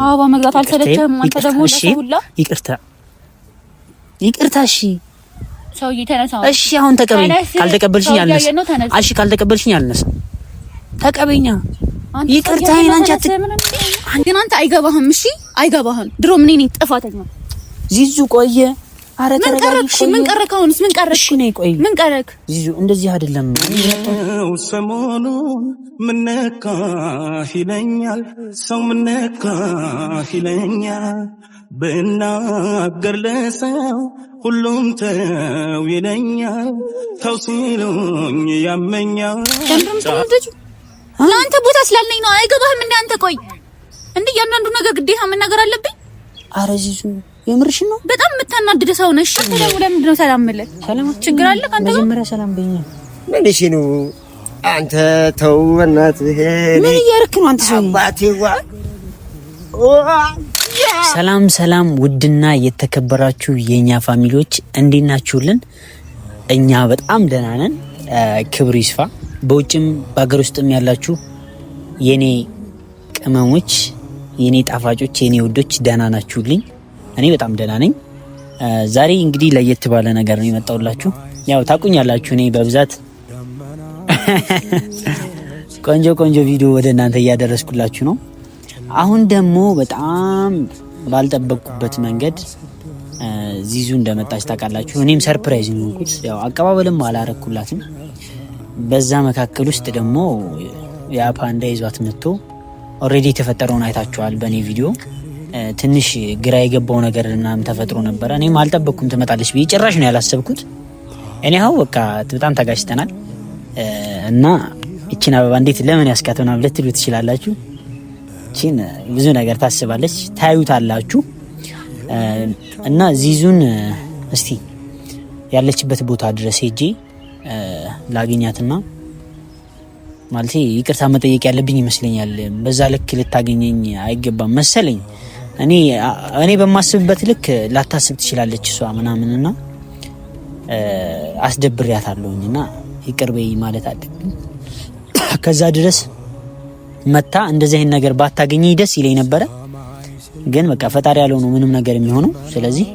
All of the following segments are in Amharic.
አበባ መግዛት አልሰለቸህም አንተ ደግሞ ለሰውላ ይቅርታ እሺ ሰውዬ ተነሳው እሺ አሁን ተቀበኝ ካልተቀበልሽኝ አልነሳ እሺ ካልተቀበልሽኝ አልነሳ ተቀበኛ ይቅርታዬን አንቺ አንተ አይገባህም እሺ አይገባህም ድሮ ምን ነኝ ጥፋተኛ ዚዙ ቆየ አረ ተረጋግሽ ምን ቀረካውንስ ምን ቀረክ እሺ ነይ ቆይ ምን ቀረክ ዚዙ እንደዚህ አይደለም ሰሞኑ ምን ነካ ይለኛል ሰው ምን ነካ ይለኛል ብናገር ለሰው ሁሉም ተው ይለኛል ተው ሲሉኝ ያመኛል ለአንተ ቦታ ስላለኝ ነው አይገባህም እንዴ አንተ ቆይ እንዴ ያንዳንዱ ነገር ግዴታ መናገር አለብኝ አረ ዚዙ የምርሽ ነው በጣም የምታናድድ ሰው ነሽ ተደውለ ለምንድነው ሰላም ማለት ሰላም ችግር አለ ካንተ መጀመሪያ ሰላም በይኝ ምንሽ ነው አንተ ተው እናትህ ምን እያረክ ነው አንተ ሰው አባቴዋ ሰላም ውድና የተከበራችሁ የኛ ፋሚሊዎች እንዴት ናችሁልን እኛ በጣም ደህና ነን ክብሩ ይስፋ በውጭም በአገር ውስጥም ያላችሁ የኔ ቅመሞች የኔ ጣፋጮች የኔ ውዶች ደህና ናችሁልኝ እኔ በጣም ደህና ነኝ ዛሬ እንግዲህ ለየት ባለ ነገር ነው የመጣሁላችሁ ያው ታቁኛላችሁ እኔ በብዛት ቆንጆ ቪዲዮ ወደ እናንተ እያደረስኩላችሁ ነው አሁን ደግሞ በጣም ባልጠበቅኩበት መንገድ ዚዙ እንደመጣች ታውቃላችሁ እኔም ሰርፕራይዝ ነው እንኩት ያው አቀባበልም አላረኩላትም በዛ መካከል ውስጥ ደግሞ ያ ፓንዳ ይዟት መጥቶ ኦሬዲ ተፈጠረውን አይታችኋል በኔ ቪዲዮ ትንሽ ግራ የገባው ነገር እናም ተፈጥሮ ነበር እኔም አልጠበቅኩም ትመጣለች ብዬ ጭራሽ ነው ያላሰብኩት እኔ አው በቃ በጣም ተጋጭተናል እና እቺን አበባ እንዴት ለምን ያስካተውና ልትሉ ትችላላችሁ እቺን ብዙ ነገር ታስባለች ታዩታላችሁ እና ዚዙን እስቲ ያለችበት ቦታ ድረስ ሄጄ ላገኛትና ማለት ይቅርታ መጠየቅ ያለብኝ ይመስለኛል በዛ ልክ ልታገኘኝ አይገባም መሰለኝ እኔ በማስብበት ልክ ላታስብ ትችላለች እሷ ምናምንና አስደብሪያታለሁኝና ይቅርበይ ማለት አለብኝ ከዛ ድረስ መታ እንደዚህ አይነት ነገር ባታገኘኝ ደስ ይለኝ ነበር ግን በቃ ፈጣሪ ያለው ነው ምንም ነገር የሚሆነው ስለዚህ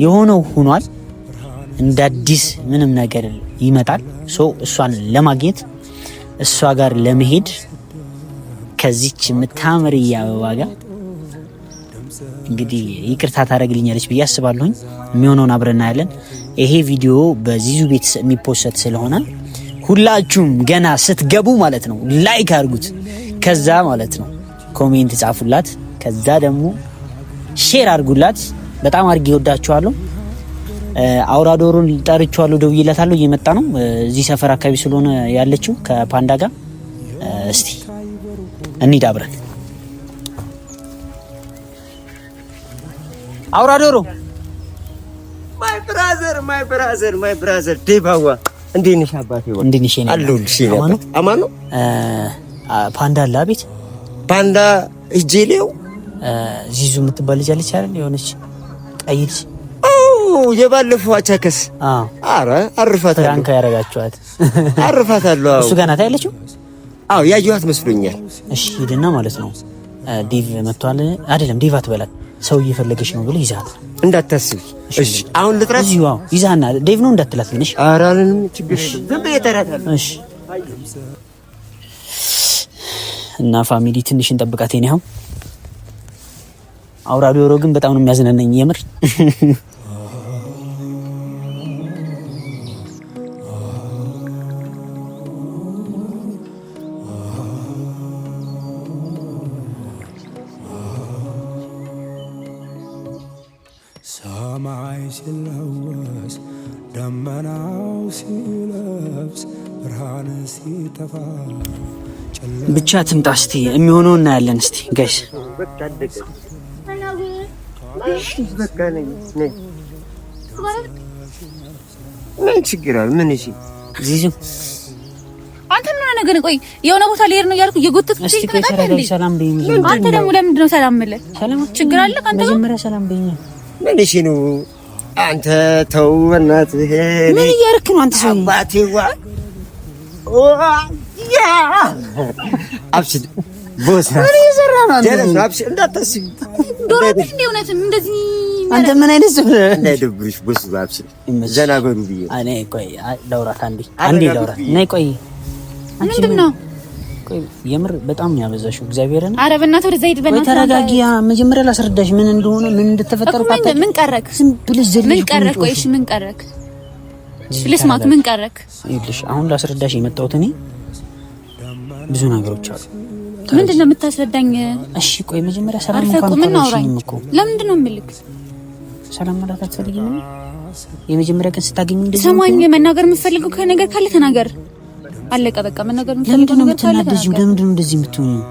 የሆነው ሆኗል እንዳዲስ ምንም ነገር ይመጣል እሷን ለማግኘት እሷ ጋር ለመሄድ ከዚች ምታምር ያበባ ጋር እንግዲህ ይቅርታ ታረግልኛለች ብዬ አስባለሁኝ የሚሆነውን አብረና ያለን ይሄ ቪዲዮ በዚዙ ቤት የሚፖስት ስለሆነ ሁላችሁም ገና ስትገቡ ማለት ነው ላይክ አድርጉት ከዛ ማለት ነው ኮሜንት ጻፉላት ከዛ ደግሞ ሼር አድርጉላት በጣም አድርጌ ወዳችኋለሁ አውራዶሩን ጠርቻለሁ ደውዬላታለሁ እየመጣ ነው እዚህ ሰፈር አካባቢ ስለሆነ ያለችው ከፓንዳ ጋር እስቲ እንሂድ አብረን አውራዶሩ my brother ዴባዋ እንዴት ነሽ አባቴ እንዴት ነሽ አሉልሽ አማኑ ፓንዳ አላቤት ፓንዳ እጄሌው ዚዙ የምትባል ልጅ አለች አይደል የሆነች ቀይ ልጅ የባለፈው አቻከስ አረ አርፋታለሁ ፍራንካ ያረጋችኋት አርፋታለሁ እሱ ጋር ናት ያለችው ያየኋት መስሎኛል እሺ ሄድና ማለት ነው ዲቭ መጥቷል አይደለም ዲቭ አትበላት ሰው እየፈለገሽ ነው ብለ ይዛት እንዳታስቢ እሺ አሁን ልጥራት ይዛና ዲቭ ነው እንዳትላት ልንሽ አራልን ችግር ዝም ብዬ ተራታለሁ እሺ እና ፋሚሊ ትንሽ እንጠብቃት የኔው አውራዶሮ ግን በጣም ነው የሚያዝነነኝ የምር ሰማይ ሲለወስ ደመናው ሲለብስ ብርሃን ሲጠፋ ብቻ ትምጣ እስቲ የሚሆነው እናያለን እስቲ ጋይስ ምን ችግር አለ ምን እሺ ዚዙ አንተ ምን ነገር ቆይ የሆነ ቦታ ልሄድ ነው ያልኩ የጎተትኩ ሰላም በይኝ አንተ ደግሞ ለምንድነው ሰላም ማለት ሰላም ችግር አለ ካንተ መጀመሪያ ሰላም በይኝ ምን እሺ ነው አንተ ተው እናትህ ምን እያረክ ነው አንተ ሰው አባቴዋ ያ አብሽድ ቦስ ምን እየሰራ ነው? ደረስ አብሽር እንዳታስቢ። ዶሮብሽ እንደ እውነትም እንደዚህ አንተ ምን አይነት ሰው ነህ? እንዳይደብርሽ ቦስ አብሽር። ዘና በሉ ብዬ እኔ ቆይ ላውራት አንዴ ላውራት። ነይ ቆይ ምንድን ነው? ቆይ የምር በጣም ነው ያበዛሽው። እግዚአብሔርን ኧረ በእናትህ ወደዛ ሂድ። በእናትህ ተረጋጊ። መጀመሪያ ላስረዳሽ ምን እንደሆነ ምን እንደተፈጠረ ታውቃለህ። ምን ቀረክ? ዝም ብለሽ ዘለሽ ምን ቀረክ? ቆይ እሺ ምን ቀረክ? ልስማክ። ምን ቀረክ? ይኸውልሽ አሁን ላስረዳሽ የመጣሁት እኔ ብዙ ነገሮች አሉ። ምንድን ነው የምታስረዳኝ? እሺ ቆይ መጀመሪያ ሰላም እንኳን አልሽኝም እኮ። ለምንድን ነው የምልክ? ሰላም ማለት አትፈልጊም? የመጀመሪያ ቀን ስታገኝ እንደዚህ ሰማኝ። መናገር የምትፈልገው ከነገር ካለ ተናገር። አለቀ በቃ። መናገር የምትፈልገው ነገር ካለ ተናገር። ለምንድን ነው እንደዚህ የምትሆኚው?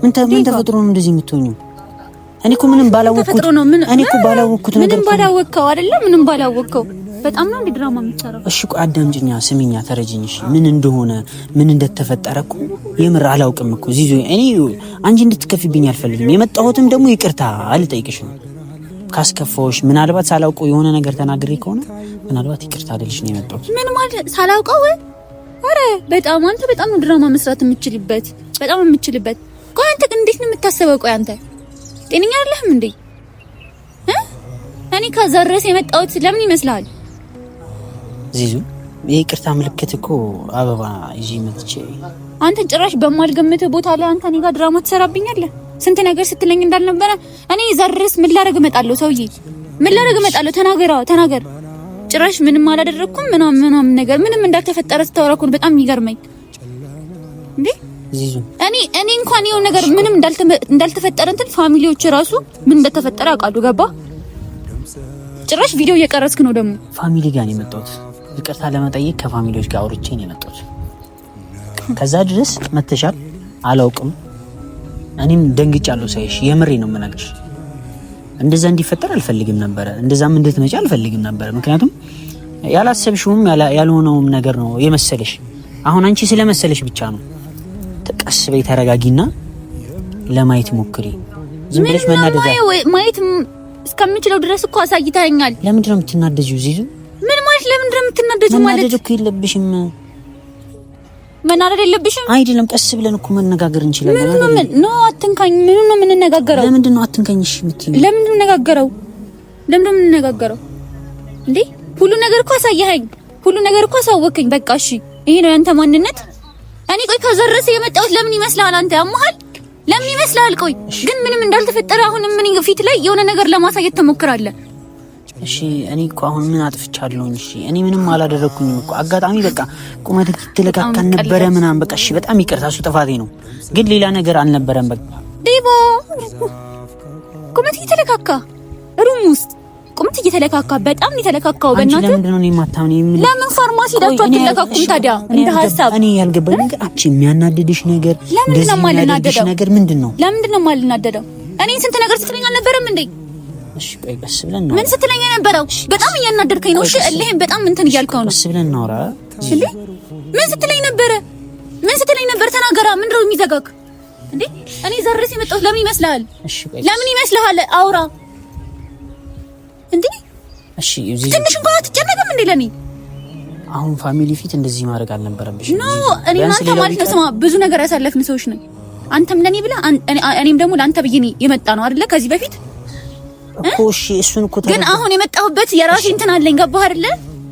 ምን ተፈጥሮ ነው እንደዚህ የምትሆኚው? እኔ እኮ ምንም ባላወቅኩት ነገር ምንም ባላወቅከው አይደለም። ምንም ባላወቅከው በጣም ነው እንደ ድራማ የምትሰራው። እሺ ቆይ አዳምጪኛ፣ ስሚኛ፣ ተረጅኝ። እሺ ምን እንደሆነ ምን እንደተፈጠረ እኮ የምር አላውቅም እኮ ዚዙ። እኔ አንቺ እንድትከፊብኝ አልፈልግም። የመጣሁትም ደግሞ ይቅርታ አልጠይቅሽ ነው። ካስከፋዎች ምናልባት ሳላውቀው የሆነ ነገር ተናግሬ ከሆነ ምናልባት ይቅርታ አይደልሽ ነው የመጣሁት። ምን ማለት ሳላውቀው? አረ በጣም አንተ በጣም ነው ድራማ መስራት የምችልበት፣ በጣም የምችልበት። ቆይ አንተ ግን እንዴት ነው የምታስበው? ቆይ አንተ ጤነኛ አይደለህም እንዴ? እኔ ከዛ ድረስ የመጣሁት ለምን ይመስልሃል? ዚዙ የይቅርታ ምልክት እኮ አበባ ይዤ መጥቼ አንተን ጭራሽ በማልገምትህ ቦታ ላይ አንተ እኔ ጋር ድራማ ትሰራብኛለህ። ስንት ነገር ስትለኝ እንዳልነበረ እኔ ዘርስ ምን ላደርግ እመጣለሁ? ሰውዬ ምን ላደርግ እመጣለሁ? ተናገር። ጭራሽ ምንም አላደረኩም ምናምን ነገር ምንም እንዳልተፈጠረ ስታወራኩን በጣም ይገርመኝ እንዴ ዚዙ። እኔ እንኳን የሆነ ነገር ምንም እንዳልተፈጠረ እንትን ፋሚሊዎች ራሱ ምን እንደተፈጠረ አውቃለሁ። ገባ? ጭራሽ ቪዲዮ እየቀረጽክ ነው ደግሞ። ፋሚሊ ጋር ነው የመጣሁት። ይቅርታ ለመጠየቅ ከፋሚሊዎች ጋር አውርቼ ነው የመጣሁት። ከዛ ድረስ መተሻል አላውቅም። እኔም ደንግጫለሁ ሳይሽ። የምሬ ነው የምነግርሽ። እንደዛ እንዲፈጠር አልፈልግም ነበረ። እንደዛም እንድትመጪ አልፈልግም ነበረ። ምክንያቱም ያላሰብሽውም ያልሆነውም ነገር ነው የመሰለሽ። አሁን አንቺ ስለመሰለሽ ብቻ ነው። ቀስ በይ፣ ተረጋጊና ለማየት ሞክሪ። ዝም ብለሽ መናደድ ማየት እስከምችለው ድረስ እኮ አሳይታኛል። ለምንድን ነው የምትናደጂው ዚዙ? ምን ማለት ለምንድን ነው የምትናደጂው? ማለት መናደድ እኮ የለብሽም። መናደድ የለብሽም አይደለም። ቀስ ብለን እኮ መነጋገር እንችላለን። ኖ አትንካኝ። ምን ነው የምንነጋገረው? ለምንድን ነው አትንካኝ? እሺ የምትይኝ ለምንድን ነው የምንነጋገረው? እንዴ ሁሉ ነገር እኮ አሳየኸኝ። ሁሉ ነገር እኮ አሳወከኝ። በቃ እሺ ይሄ ነው ያንተ ማንነት። እኔ ቆይ ከዘረሰ የመጣሁት ለምን ይመስልሃል? አንተ ያመሃል? ለምን ይመስልሃል? ቆይ ግን ምንም እንዳልተፈጠረ አሁንም ምን ፊት ላይ የሆነ ነገር ለማሳየት ተሞክራለህ። እሺ እኔ እኮ አሁን ምን አጥፍቻለሁ? እሺ እኔ ምንም አላደረኩኝም እኮ። አጋጣሚ በቃ ቁመት ትለካካን ነበረ ምናምን። በቃ እሺ በጣም ይቅርታ፣ እሱ ጥፋቴ ነው። ግን ሌላ ነገር አልነበረም። በቃ ዴቦ ቁመት እየተለካካ ሩም ውስጥ ቁመት እየተለካካ በጣም የተለካካው። በእናትህ ለምንድን ነው የማታምነኝ? ለምን ፋርማሲ ሄዳችሁ አትለካኩም ታዲያ? እንደ ሀሳብ እኔ ያልገባኝ ነገር አንቺ የሚያናድድሽ ነገር ለምንድን ነው የማልናደደው? ነገር ምንድን ነው? ለምንድን ነው የማልናደደው? እኔ ስንት ነገር ስትለኝ አልነበረም እንዴ? እሺ ቆይ ቀስ ብለን ነው። ምን ስትለኝ የነበረው? በጣም እያናደድከኝ ነው። እሺ እልህም በጣም እንትን እያልከው ነው። ቀስ ብለን እናውራ። እሺ ምን ስትለኝ ነበረ? ተናገራ። ምንድን ነው የሚዘጋክ እንዴ? እኔ ዘርስ የመጣሁት ለምን ይመስልሃል? ለምን ይመስልሃል? አውራ እንዴ። እሺ ትንሽ እንኳን አትጨነቅም እንዴ ለኔ? አሁን ፋሚሊ ፊት እንደዚህ ማድረግ አልነበረብሽ። ኖ እኔ እናንተ ማለት ነው። ስማ ብዙ ነገር ያሳለፍን ሰዎች ነን። አንተም ለኔ ብለህ እኔም ደግሞ ለአንተ ብዬ ነው የመጣ ነው አይደለ? ከዚህ በፊት እኮ እሺ እሱን እኮ ግን አሁን የመጣሁበት የራሴ እንትን አለኝ። ገባህ አይደለ?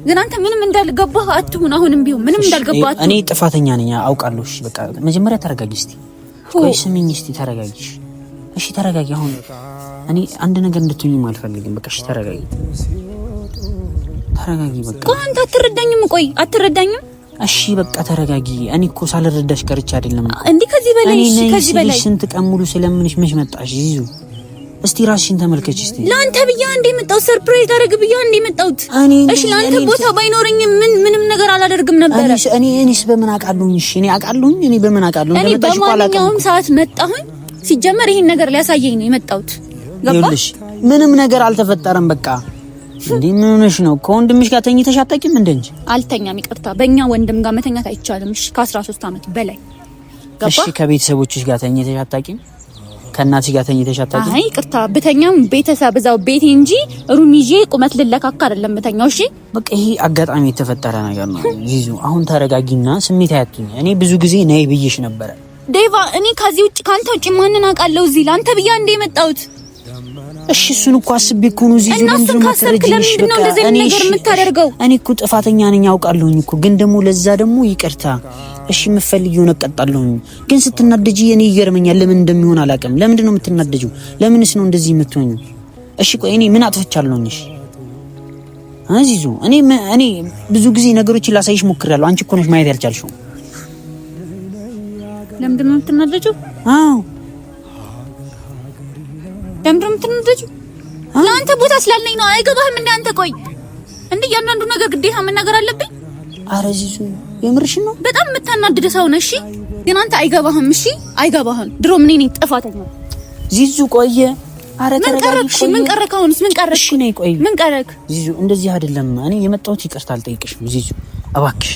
ግን አንተ ምንም እንዳልገባህ አትሁን። አሁንም ቢሆን ምንም እንዳልገባህ አትሁን። እኔ ጥፋተኛ ነኝ አውቃለሁ። እሺ በቃ መጀመሪያ ተረጋጊ እስቲ። ቆይ ስሚኝ እስቲ ተረጋጊ። እሺ ተረጋጊ። አሁን እኔ አንድ ነገር እንድትሆኚ አልፈልግም። በቃ እሺ ተረጋጊ። በቃ ቆይ አንተ አትረዳኝም? ቆይ አትረዳኝም? እሺ በቃ ተረጋጊ። እኔ እኮ ሳልረዳሽ ቀርቼ አይደለም እንዴ። ከዚህ በላይ ስንት ቀን ሙሉ ስለምንሽ መች መጣሽ? ይዙ እስቲ ራስሽን ተመልከች እስቲ። ላንተ ብዬ አንዴ መጣው ሰርፕራይዝ አደረግ ብዬ አንዴ መጣውት። እሺ ላንተ ቦታ ባይኖርኝ ምንም ነገር አላደርግም ነበር። እኔስ በምን አውቃለሁኝ? እሺ እኔ አውቃለሁኝ። እኔ በምን አውቃለሁ? እኔ በማንኛውም ሰዓት መጣሁኝ። ሲጀመር ይሄን ነገር ሊያሳየኝ ነው የመጣውት። ገባሽ? ምንም ነገር አልተፈጠረም። በቃ እንዴ ምን ሆነሽ ነው? ከወንድምሽ ጋር ተኝተሽ አታውቂም እንዴ? አልተኛም። ይቅርታ፣ በእኛ ወንድም ጋር መተኛት አይቻልም። እሺ ከ13 ዓመት በላይ ገባ? እሺ ከቤተሰቦችሽ ጋር ተኝተሽ አታውቂም? ከእናትሽ ጋር ተኝተሽ አታውቂም? አይ ይቅርታ፣ ብተኛም ቤተሰብ እዛው ቤቴ እንጂ ሩም ይዤ ቁመት ልለካካ አይደለም ብተኛው። እሺ በቃ ይሄ አጋጣሚ የተፈጠረ ነገር ነው። ዚዙ አሁን ተረጋጊና ስሜት አያቱኝ። እኔ ብዙ ጊዜ ነይ ብዬሽ ነበረ ዴቫ እኔ ከዚህ ውጭ ካንተ ውጭ ማንን አውቃለሁ እዚህ ላንተ ብያ እንደ የመጣሁት? እሺ እሱን እኮ አስቤ እኮ ነው እዚህ ለምንድን ነው እንደዚህ ነገር የምታደርገው? እኔ እኮ ጥፋተኛ ነኝ አውቃለሁኝ እኮ ግን ደግሞ ለዛ ደግሞ ይቅርታ እሺ የምፈልጊው ነቀጣለሁኝ ግን ስትናደጂ እኔ ይገርመኛል ለምን እንደሚሆን አላውቅም። ለምንድን ነው የምትናደጂው? ለምንስ ነው እንደዚህ የምትሆኚው? እሺ ቆይ እኔ ምን አጥፍቻለሁኝ? እሺ አዚዙ እኔ ብዙ ጊዜ ነገሮችን ላሳይሽ ሞክሬያለሁ። አንቺ እኮ ነሽ ማየት ያልቻልሽው። ለምንድን ነው የምትናደጂው? አዎ ለምንድን ነው የምትናደጂው? ለአንተ ቦታ ስላለኝ ነው። አይገባህም እንደ አንተ ቆይ እንደ እያንዳንዱ ነገር ግዴታ መናገር አለብኝ? ኧረ ዚዙ የምርሽ ነው? በጣም የምታናድድ ሰው ነሽ። እሺ ግን አንተ አይገባህም። እሺ አይገባህም። ድሮ ምን ነኝ ጥፋተኛ ዚዙ ቆየ። ኧረ ተረጋግሽ። ምን ቀረክ? አሁንስ ምን ቀረክ? እሺ ነይ ቆይ ምን ቀረክ? ዚዙ እንደዚህ አይደለም እኔ የመጣሁት ይቅርታ አልጠይቅሽም ዚዙ እባክሽ።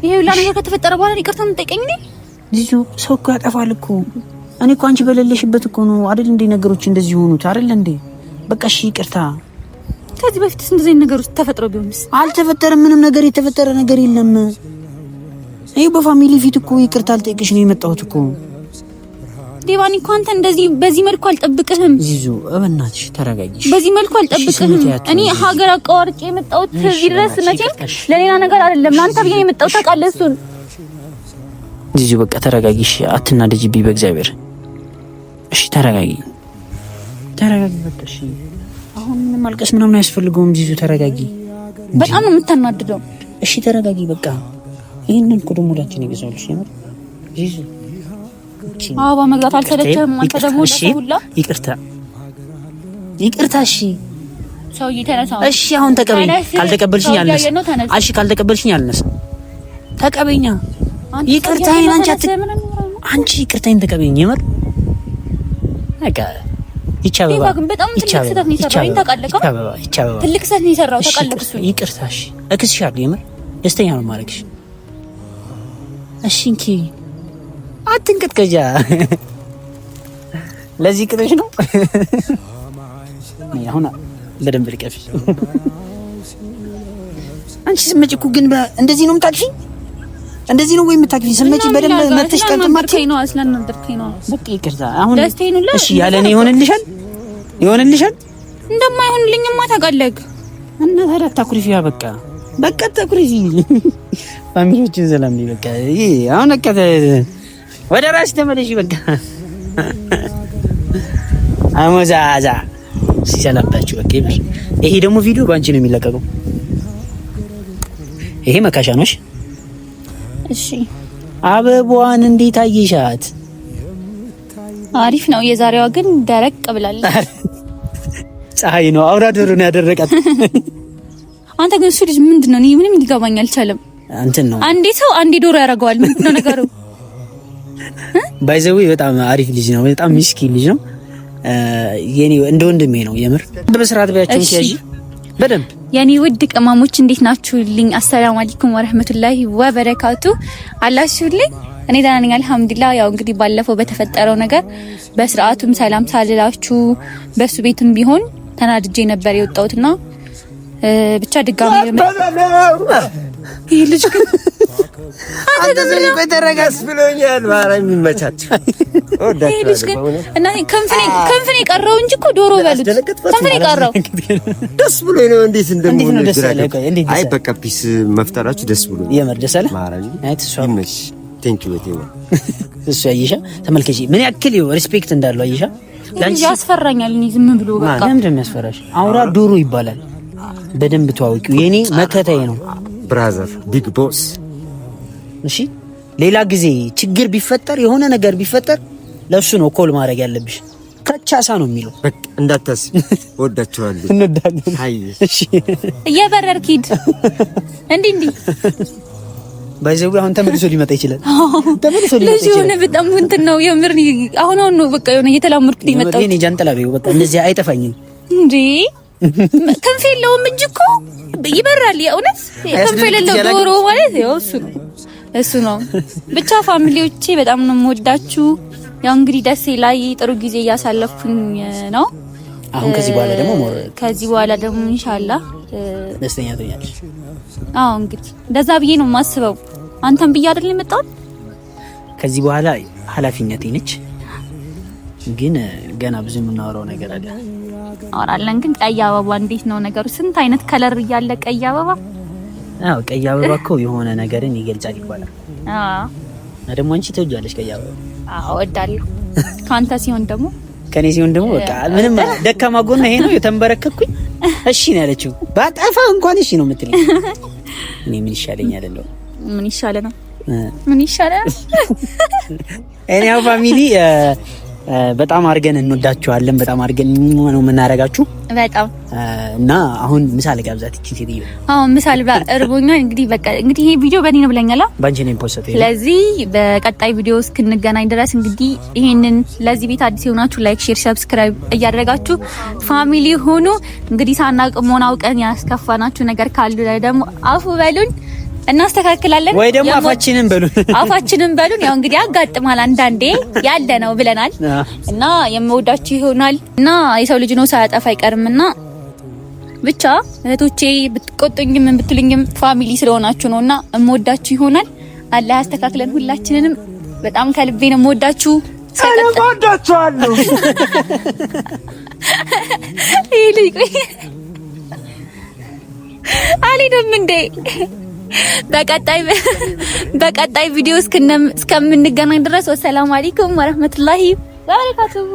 ይሄ ሁላ ነገር ከተፈጠረ በኋላ ይቅርታ የምትጠይቀኝ ነኝ? ዚዙ ሰው እኮ ያጠፋል እኮ። እኔ እኮ አንቺ በሌለሽበት እኮ ነው አይደል እንዴ ነገሮች እንደዚህ ሆኑት አይደል እንዴ? በቃ እሺ ይቅርታ። ከዚህ በፊትስ እንደዚህ ነገር ውስጥ ተፈጥሮ ቢሆንስ? አልተፈጠረም። ምንም ነገር የተፈጠረ ነገር የለም። ይሄ በፋሚሊ ፊት እኮ ይቅርታ አልጠይቅሽ ነው የመጣሁት እኮ። ዴቫኒ እኮ አንተ እንደዚህ በዚህ መልኩ አልጠብቅህም። ዚዙ በእናትሽ ተረጋጊ። በዚህ መልኩ አልጠብቅህም። እኔ ሀገር አቋርጬ የመጣሁት እዚህ ድረስ መቼም ለሌላ ነገር አይደለም ለአንተ ብዬ የመጣሁት ታውቃለህ እሱን። ዚዙ በቃ ተረጋጊሽ፣ አትናደጂብኝ በእግዚአብሔር። እሺ ተረጋጊ በቃ እሺ። አሁን ማልቀስ ምናምን አያስፈልገውም ዚዙ ተረጋጊ። በጣም ነው የምታናድደው። እሺ ተረጋጊ በቃ። ይሄንን እኮ ደግሞ ላንቺ ነው የገዛሁልሽ የምር ዚዙ። አበባ መግዛት አልሰለችህም አንተ ደግሞ ለሁላ? ይቅርታ እሺ ሰውዬ ተነሳ። እሺ አሁን ተቀበይኝ። ካልተቀበልሽኝ አልነሳም። እሺ ካልተቀበልሽኝ አልነሳም። ተቀበይኛ። ይቅርታዬን አንቺ ይቅርታዬን ተቀበይኝ የምር በቃ። ይቻበባ በጣም ትልቅ ስህተት ነው የሰራው ታውቃለህ? ትልቅ ስህተት ነው የሰራው ታውቃለህ? እሱ ይቅርታ እሺ እክስሻለሁ የምር ደስተኛ ነው ማድረግሽ። እሺ እንኪ አትንቀጥቀጃ። ለዚህ ቅጥሽ ነው አሁን በደንብ ልቀፍሽ። አንቺ ስመጪ እኮ ግን እንደዚህ ነው የምታቅፊኝ? እንደዚህ ነው ወይ የምታቅፊኝ? ስመጪ በደንብ መተሽ ቀጥማትኝ ነው አስላናደርከኝ ነው። በቃ ይቅርታ አሁን እሺ ያለኔ ይሆንልሻል እንደማይሆንልኝማ ታውቃለህ። እና ታዲያ ታኩሪፊያ በቃ ታኩሪፊ። ፋሚሊዎችን ሰላም ነው በቃ። ይሄ አሁን በቃ ወደ ራስ ተመለሽ በቃ። አሞዛዛ ሲሰላባችሁ በቃ ይብር። ይሄ ደግሞ ቪዲዮ ባንቺ ነው የሚለቀቀው። ይሄ መካሻ ነሽ። እሺ አበባዋን እንዴት አየሻት? አሪፍ ነው። የዛሬዋ ግን ደረቅ ብላለች። ፀሐይ ነው አውራ ዶሮ ነው ያደረቃት። አንተ ግን እሱ ልጅ ምንድነው? እኔ ምንም ሊገባኝ አልቻለም። እንትን ነው አንዴ ሰው አንዴ ዶሮ ያደርገዋል። ምንድነው ነገሩ? ባይዘው በጣም አሪፍ ልጅ ነው። በጣም ሚስኪን ልጅ ነው። የኔ እንደ ወንድሜ ነው የምር። በስርዓት ባያችሁ ሲያጂ በደንብ የኔ ውድ ቅማሞች እንዴት ናችሁልኝ? አሰላሙ አለይኩም ወራህመቱላሂ ወበረካቱ። አላችሁልኝ? እኔ ደህና ነኝ አልሐምዱሊላህ። ያው እንግዲህ ባለፈው በተፈጠረው ነገር በስርዓቱም ሰላም ሳልላችሁ በሱ ቤትም ቢሆን ተናድጄ ነበር የወጣሁትና ብቻ ድጋሚ ይሄ ልጅ ግን አንተ ዘንድ በተረጋስ ብሎኛል። ማራኝ ይመቻችሁ። ይሄ ልጅ ግን እና ከንፈኔ ቀረው እንጂ እኮ ዶሮ በሉት ከንፈኔ ቀረው። ደስ ብሎኝ ነው። እንዴት እንደምሆነ አይ በቃ ፒስ መፍጠራችሁ ደስ ብሎኝ የምር ደስ አለ። ማራኝ አይተሽ ቴንክ ዩ በቴው እሱ አይሻ ተመልከጂ ምን ያክል ሪስፔክት እንዳለው አይሻ። ላንቺ ያስፈራኛል። እኔ ዝም ብሎ በቃ ለምን እንደሚያስፈራሽ? አውራ ዶሮ ይባላል። በደንብ ተዋውቂው። የኔ መከታዬ ነው ብራዘር ቢግ ቦስ። እሺ ሌላ ጊዜ ችግር ቢፈጠር የሆነ ነገር ቢፈጠር ለሱ ነው ኮል ማድረግ ያለብሽ። ከቻሳ ነው የሚለው በቃ እንዳታስብ። ወዳችኋለሁ። እንወዳለን። አይ እሺ እየበረርክ ሂድ። እንዴ ባይዘው አሁን ተመልሶ ሊመጣ ይችላል። ተመልሶ ሊመጣ ይችላል። ልጅ በጣም እንትን ነው የምር። አሁን ነው በቃ የሆነ እየተላመድኩት ይመጣው። እኔ ጃንጥላ ቢው በቃ እንደዚህ አይጠፋኝም እንዴ። ክንፍ የለውም እንጂ እኮ ይበራል። የእውነት ክንፍ የሌለው ዶሮ ማለት ያው እሱ ነው። ብቻ ፋሚሊዎቼ በጣም ነው የምወዳችሁ። ያው እንግዲህ ደሴ ላይ ጥሩ ጊዜ እያሳለፍኩኝ ነው። አሁን ከዚህ በኋላ ደግሞ ኢንሻአላህ ደስተኛ ትሆኛለሽ። እንግዲህ እንደዛ ብዬ ነው የማስበው። አንተም ብዬ አይደል የመጣው። ከዚህ በኋላ ኃላፊነቴ ነች። ግን ገና ብዙ የምናወራው ነገር አለ። አወራለን። ግን ቀይ አበባ እንዴት ነው ነገሩ? ስንት አይነት ከለር እያለ ቀይ አበባ? አዎ ቀይ አበባ እኮ የሆነ ነገርን ይገልጻል ይባላል። ደግሞ አንቺ ትወጃለሽ ቀይ አበባ? አዎ እወዳለሁ። ካንተ ሲሆን ደግሞ ከኔ ሲሆን ደግሞ በቃ ምንም ደካማ ጎን ይሄ ነው። የተንበረከኩኝ እሺ ነው ያለችው። ባጠፋ እንኳን እሺ ነው የምትለኝ። እኔ ምን ይሻለኛል አይደለም? ምን ይሻለናል? ምን ይሻላል? እኔው ፋሚሊ በጣም አድርገን እንወዳችኋለን። በጣም አድርገን ነው የምናረጋችሁ በጣም እና አሁን ምሳሌ ጋብዛት እቺ ሴትዮ። አሁን ምሳሌ እርቦኛል። እንግዲህ ይሄ ቪዲዮ በእኔ ነው ብለኛላ፣ ባንቺ ነው ፖስት። ስለዚህ በቀጣይ ቪዲዮ እስክንገናኝ ድረስ እንግዲህ ይሄንን ለዚህ ቤት አዲስ የሆናችሁ ላይክ፣ ሼር፣ ሰብስክራይብ እያደረጋችሁ ፋሚሊ ሆኑ። እንግዲህ ሳናቅሞን አውቀን ያስከፋናችሁ ነገር ካሉ ደግሞ አፉ በሉን፣ እናስተካክላለን። ወይ ደግሞ አፋችንን በሉን። ያው እንግዲህ ያጋጥማል አንዳንዴ ያለ ነው ብለናል እና የምወዳችሁ ይሆናል እና የሰው ልጅ ነው ሳያጠፋ አይቀርምና ብቻ እህቶቼ ብትቆጡኝም ምን ብትሉኝም ፋሚሊ ስለሆናችሁ ነውና የምወዳችሁ ይሆናል። አላህ ያስተካክለን ሁላችንንም። በጣም ከልቤ ነው የምወዳችሁ። እወዳችኋለሁ። አልሄድም እንዴ? በቀጣይ ቪዲዮ እስከምንገናኝ ድረስ ወሰላሙ አለይኩም ወራህመቱላሂ ወበረካቱሁ።